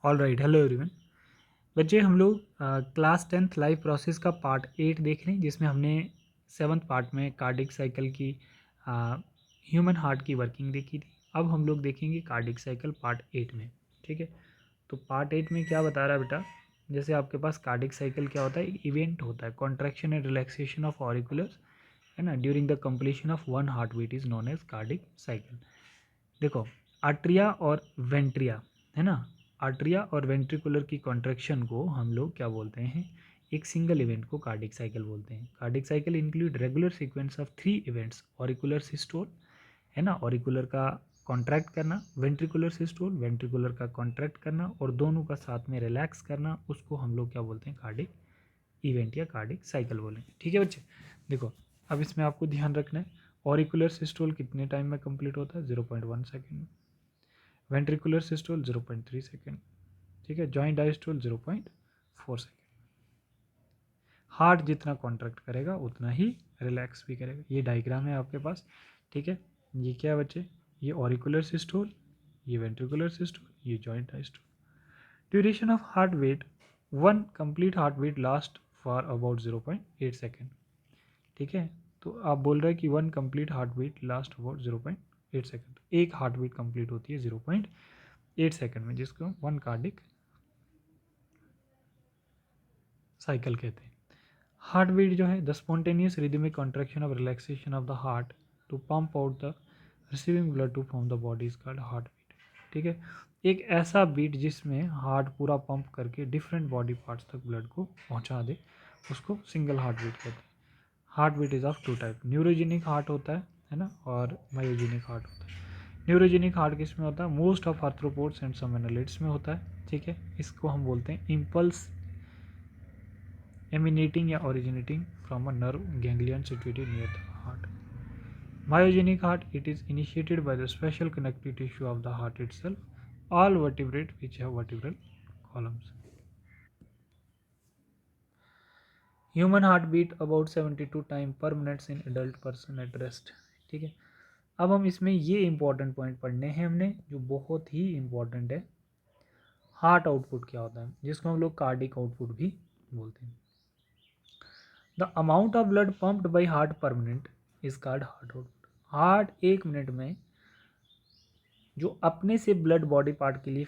All right, hello everyone. बच्चे हम लोग क्लास 10th लाइफ प्रोसेस का पार्ट 8 देख रहे हैं, जिसमें हमने 7th पार्ट में कार्डिक साइकिल की ह्यूमन हार्ट की वर्किंग देखी थी। अब हम लोग देखेंगे कार्डिक साइकिल पार्ट 8 में। ठीक है, तो पार्ट 8 में क्या बता रहा है बेटा, जैसे आपके पास कार्डिक साइकिल क्या होता है, इवेंट होता है, contraction and relaxation of auriculars, है ना, during the completion of one heart beat is known as cardiac cycle. देखो, आर्ट्रिया और वेंट्रिया, है ना, आर्ट्रिया और वेंट्रिकुलर की कॉन्ट्रैक्शन को हम लोग क्या बोलते हैं, एक सिंगल इवेंट को कार्डिक साइकिल बोलते हैं। Cardiac cycle include regular sequence of 3 events, auricular systole, है ना, ऑरिकुलर का कॉन्ट्रैक्ट करना, वेंट्रिकुलर सिस्टोल, वेंट्रिकुलर का कॉन्ट्रैक्ट करना, और दोनों का साथ में रिलैक्स करना, उसको हम लोग क्या बोलते हैं, कार्डिक इवेंट या कार्डिक साइकिल बोलेंगे। ठीक है बच्चे, देखो अब इसमें आपको ध्यान रखना है, ऑरिकुलर सिस्टोल कितने टाइम में कंप्लीट होता है, 0.1 सेकेंड में, वेंट्रिकुलर सिस्टोल 0.3 सेकेंड, ठीक है, जॉइंट डायस्टोल 0.4 सेकेंड। हार्ट जितना कॉन्ट्रैक्ट करेगा उतना ही रिलैक्स भी करेगा। ये डायग्राम है आपके पास। ठीक है, ये क्या है बच्चे, ये ऑरिकुलर सिस्टोल, ये वेंट्रिकुलर सिस्टोल, ये joint diastole. Duration of heart beat, one complete heart beat last for about 0.8 second. ठीक है, तो आप बोल रहे हैं कि one complete heart beat last about 0.8 second. एक हार्ट बीट कंप्लीट होती है 0.8 सेकेंड में, जिसको वन कार्डिक साइकिल कहते हैं। हार्ट बीट जो है the spontaneous rhythmic contraction of relaxation of the heart to pump out the receiving blood to form the body is called heart beat. ठीक है, एक ऐसा बीट जिसमें हार्ट पूरा पंप करके डिफरेंट बॉडी पार्ट्स तक ब्लड को पहुंचा दे, उसको सिंगल हार्ट बीट कहते हैं। Heart beat is of two type, neurogenic heart होता है ना, और मायोजेनिक हार्ट होता है। न्यूरोजेनिक हार्ट किस में होता है, most of arthropods and some annelids में होता है। ठीक है, इसको हम बोलते हैं इम्पल्स emanating या originating from a nerve ganglion situated near the heart. Myogenic heart, it is initiated by the special connective tissue of the heart itself, all vertebrate which have vertebral columns. Human heart beat about 72 times per minute in adult person at rest. ठीक है, अब हम इसमें ये important point पढ़ने हैं हमने, जो बहुत ही इंपॉर्टेंट है। हार्ट आउटपुट क्या होता है, जिसको हम लोग कार्डिक आउटपुट भी बोलते हैं। The amount of blood pumped by heart पर minute is called heart output. Heart एक मिनट में जो अपने से ब्लड बॉडी पार्ट के लिए